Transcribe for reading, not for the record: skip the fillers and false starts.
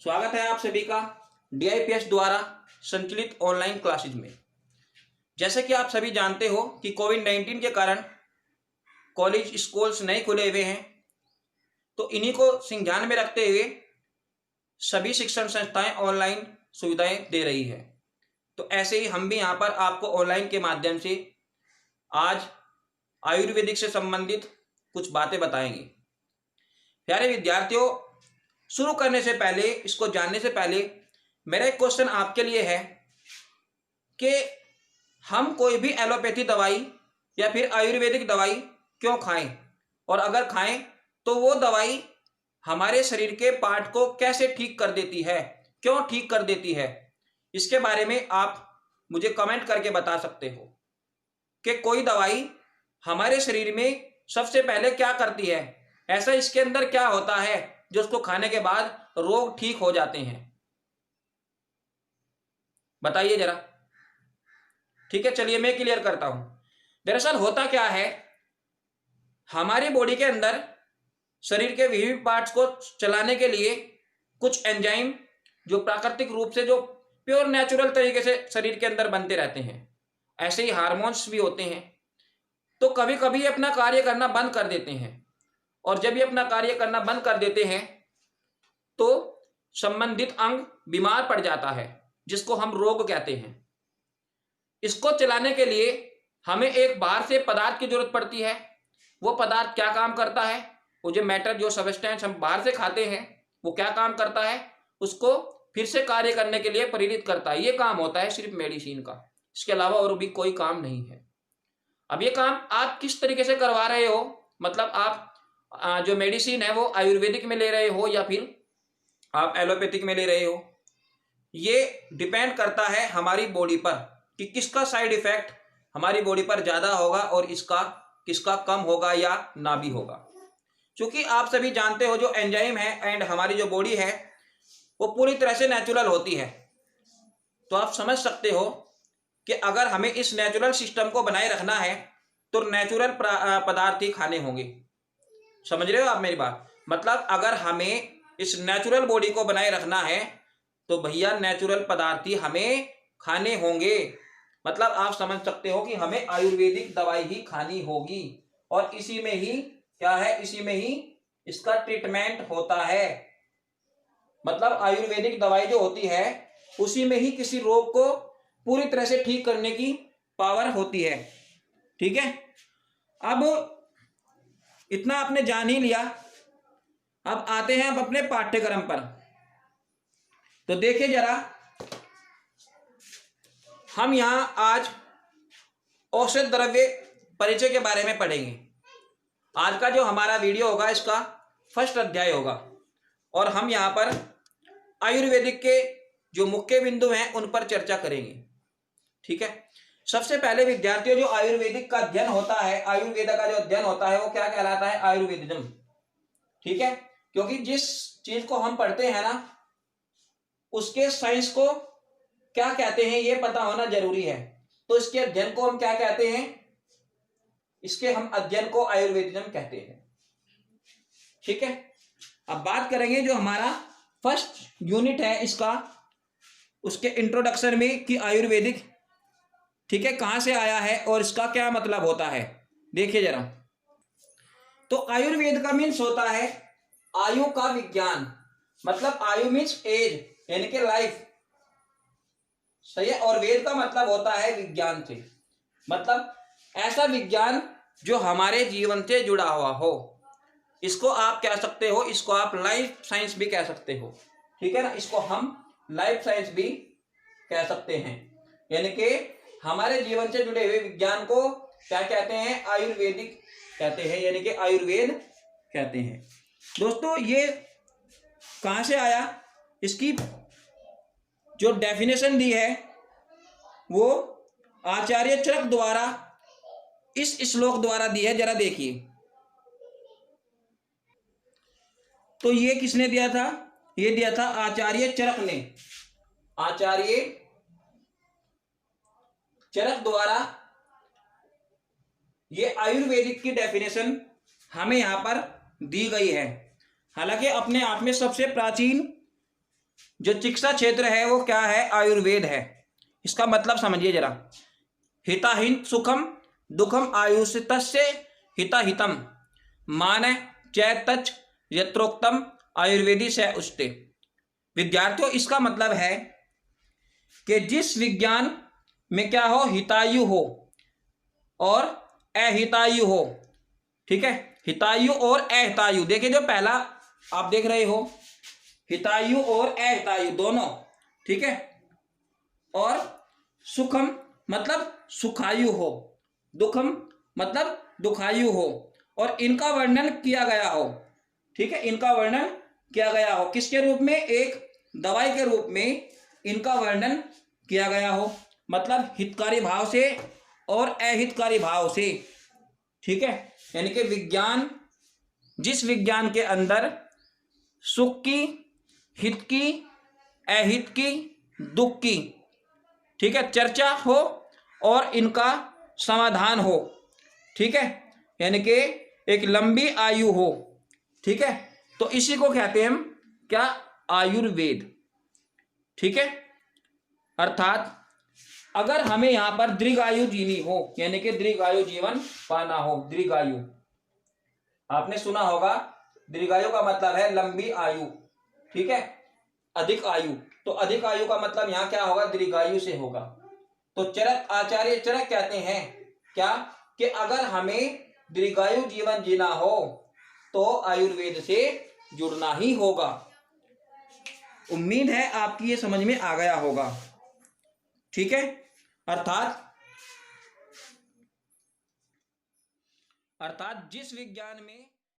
स्वागत है आप सभी का DIPS द्वारा संचालित ऑनलाइन क्लासेज में। जैसे कि आप सभी जानते हो कि कोविड-19 के कारण कॉलेज स्कूल्स नहीं खुले हुए हैं, तो इन्हीं को ध्यान में रखते हुए सभी शिक्षण संस्थाएं ऑनलाइन सुविधाएं दे रही है। तो ऐसे ही हम भी यहाँ पर आपको ऑनलाइन के माध्यम से आज आयुर्वेदिक से संबंधित कुछ बातें बताएंगे। प्यारे विद्यार्थियों, शुरू करने से पहले, इसको जानने से पहले मेरा एक क्वेश्चन आपके लिए है कि हम कोई भी एलोपैथी दवाई या फिर आयुर्वेदिक दवाई क्यों खाएं, और अगर खाएं तो वो दवाई हमारे शरीर के पार्ट को कैसे ठीक कर देती है, क्यों ठीक कर देती है। इसके बारे में आप मुझे कमेंट करके बता सकते हो कि कोई दवाई हमारे शरीर में सबसे पहले क्या करती है, ऐसा इसके अंदर क्या होता है जो उसको खाने के बाद रोग ठीक हो जाते हैं। बताइए जरा। ठीक है, चलिए मैं क्लियर करता हूं। दरअसल होता क्या है, हमारी बॉडी के अंदर शरीर के विभिन्न पार्ट्स को चलाने के लिए कुछ एंजाइम जो प्राकृतिक रूप से, जो प्योर नेचुरल तरीके से शरीर के अंदर बनते रहते हैं, ऐसे ही हार्मोन्स भी होते हैं। तो कभी कभी अपना कार्य करना बंद कर देते हैं, और जब ये अपना कार्य करना बंद कर देते हैं तो संबंधित अंग बीमार पड़ जाता है, जिसको हम रोग कहते हैं। इसको चलाने के लिए हमें एक बाहर से पदार्थ की जरूरत पड़ती है। वो पदार्थ क्या काम करता है, वो जो मैटर, जो सब्सटेंस हम बाहर से खाते हैं, वो क्या काम करता है, उसको फिर से कार्य करने के लिए प्रेरित करता है। ये काम होता है सिर्फ मेडिसिन का, इसके अलावा और भी कोई काम नहीं है। अब ये काम आप किस तरीके से करवा रहे हो, मतलब आप जो मेडिसिन है वो आयुर्वेदिक में ले रहे हो या फिर आप एलोपैथिक में ले रहे हो, ये डिपेंड करता है हमारी बॉडी पर कि किसका साइड इफेक्ट हमारी बॉडी पर ज्यादा होगा और इसका किसका कम होगा या ना भी होगा। क्योंकि आप सभी जानते हो जो एंजाइम है एंड हमारी जो बॉडी है वो पूरी तरह से नेचुरल होती है। तो आप समझ सकते हो कि अगर हमें इस नेचुरल सिस्टम को बनाए रखना है तो नेचुरल पदार्थ ही खाने होंगे। समझ रहे हो आप मेरी बात? मतलब अगर हमें इस नेचुरल बॉडी को बनाए रखना है तो भैया नेचुरल पदार्थ ही हमें खाने होंगे। मतलब आप समझ सकते हो कि हमें आयुर्वेदिक दवाई ही खानी होगी, और इसी में ही क्या है, इसी में ही इसका ट्रीटमेंट होता है। मतलब आयुर्वेदिक दवाई जो होती है उसी में ही किसी रोग को पूरी तरह से ठीक करने की पावर होती है। ठीक है, अब इतना आपने जान ही लिया। अब आते हैं अब अपने पाठ्यक्रम पर। तो देखिए जरा, हम यहां आज औषध द्रव्य परिचय के बारे में पढ़ेंगे। आज का जो हमारा वीडियो होगा इसका फर्स्ट अध्याय होगा, और हम यहां पर आयुर्वेदिक के जो मुख्य बिंदु हैं उन पर चर्चा करेंगे। ठीक है, सबसे पहले विद्यार्थियों, जो आयुर्वेदिक का अध्ययन होता है, आयुर्वेद का जो अध्ययन होता है वो क्या कहलाता है? आयुर्वेदिज्म। ठीक है, क्योंकि जिस चीज को हम पढ़ते हैं ना उसके साइंस को क्या कहते हैं ये पता होना जरूरी है। तो इसके अध्ययन को हम क्या कहते हैं? इसके हम अध्ययन को आयुर्वेदिज्म कहते हैं। ठीक है, अब बात करेंगे जो हमारा फर्स्ट यूनिट है इसका, उसके इंट्रोडक्शन में कि आयुर्वेदिक, ठीक है, कहां से आया है और इसका क्या मतलब होता है। देखिए जरा, तो आयुर्वेद का मीन्स होता है आयु का विज्ञान। मतलब आयु मीन्स एज, यानी कि लाइफ, सही है। और वेद का मतलब होता है विज्ञान से, मतलब ऐसा विज्ञान जो हमारे जीवन से जुड़ा हुआ हो। इसको आप कह सकते हो, इसको आप लाइफ साइंस भी कह सकते हो। ठीक है ना, इसको हम लाइफ साइंस भी कह सकते हैं। यानी कि हमारे जीवन से जुड़े हुए विज्ञान को क्या कहते हैं? आयुर्वेदिक कहते हैं, यानी कि आयुर्वेद कहते हैं। दोस्तों, ये कहां से आया, इसकी जो डेफिनेशन दी है वो आचार्य चरक द्वारा इस श्लोक द्वारा दी है। जरा देखिए, तो ये किसने दिया था? ये दिया था आचार्य चरक ने। आचार्य चरक द्वारा ये आयुर्वेदिक की डेफिनेशन हमें यहां पर दी गई है। हालांकि अपने आप में सबसे प्राचीन जो चिकित्सा क्षेत्र है वो क्या है? आयुर्वेद है। इसका मतलब समझिए जरा। हिताहित सुखम दुखम आयुष्यतस्य हिताहितम मान चैतच यत्रोक्तम आयुर्वेदी से उष्टे। विद्यार्थियों, इसका मतलब है कि जिस विज्ञान में क्या हो? हितायु हो और अहितायु हो। ठीक है, हितायु और अहितायु। देखिए जो पहला आप देख रहे हो, हितायु और अहितायु दोनों। ठीक है, और सुखम मतलब सुखायु हो, दुखम मतलब दुखायु हो, और इनका वर्णन किया गया हो। ठीक है, इनका वर्णन किया गया हो किसके रूप में? एक दवाई के रूप में इनका वर्णन किया गया हो, मतलब हितकारी भाव से और अहितकारी भाव से। ठीक है, यानी कि विज्ञान, जिस विज्ञान के अंदर सुख की, हित की, अहित की, दुख की, ठीक है, चर्चा हो और इनका समाधान हो। ठीक है, यानी कि एक लंबी आयु हो। ठीक है, तो इसी को कहते हैं हम क्या? आयुर्वेद। ठीक है, अर्थात अगर हमें यहां पर दीर्घायु जीनी हो, यानी कि दीर्घायु जीवन पाना हो, दीर्घायु आपने सुना होगा, दीर्घायु का मतलब है लंबी आयु। ठीक है, अधिक आयु, तो अधिक आयु का मतलब यहां क्या होगा? दीर्घायु से होगा। तो चरक, आचार्य चरक कहते हैं क्या? कि अगर हमें दीर्घायु जीवन जीना हो तो आयुर्वेद से जुड़ना ही होगा। उम्मीद है आपकी ये समझ में आ गया होगा। ठीक है, अर्थात जिस विज्ञान में